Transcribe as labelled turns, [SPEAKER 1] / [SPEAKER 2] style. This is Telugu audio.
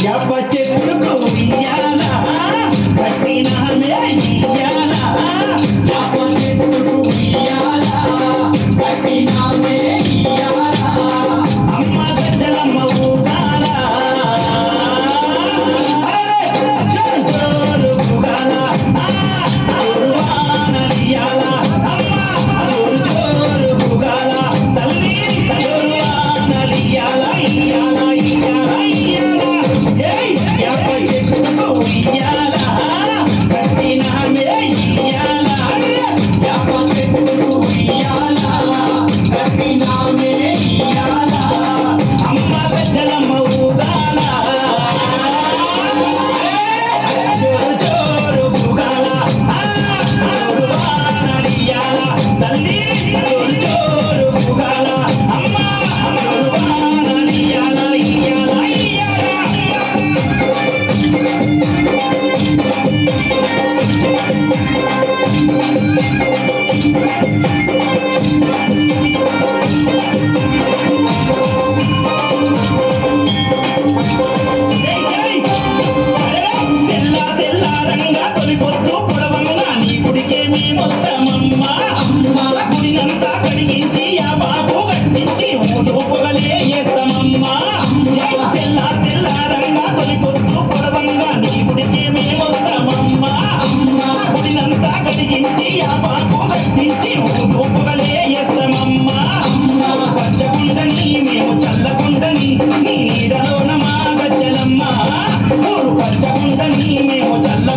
[SPEAKER 1] యాప చెట్టుకు ఉయ్యాలా కట్టినామే ఇయ్యాలా యాప చెట్టుకు ఉయ్యాలా కట్టినామే ఇయ్యాలా అమ్మ గజ్జలమ్మ ఊగాలా జోరు జోరు ఊగాలా జోరువానలియాలా అమ్మ జోరు జోరు ఊగాలా తల్లి జోరువానలియాలా ఇయ్యాలా ఇయ్యాలా ఇయ్యాలా యాప చెట్టుకు ఉయ్యాలా కట్టినామే ఇయ్యాలా యాప చెట్టుకు ఉయ్యాలా కట్టినామే ఇయ్యాలా అమ్మ గజ్జలమ్మ ఊగాలా జోరు జోరు ఊగాలా జోరువానలియాలా తల్లి జోరు జోరు ఊగాలా అమ్మ జోరువానలియాలా ఇయ్యాలా ఇయ్యాలా తెల్లారంగా తొలి పొద్దు పొడవంగా నీ గుడికే మేమొస్తామమ్మా గుడినంతా కడిగించి ఆ బాబు కట్టించి మూడు పొగలే వేస్తామమ్మా తెల్లారంగా తొలి పొద్దు పొడవంగా నీ గుడికే మేమొస్తామమ్మా గుడినంతా కడిగించి ఆ బాబు కట్టించి మూడు పొగలే వేస్తామమ్మా పచ్చగుండని మేము చల్లగుండని నీ నీడలోన మా గజ్జలమ్మ ఊరు పచ్చగుండని మేము చల్ల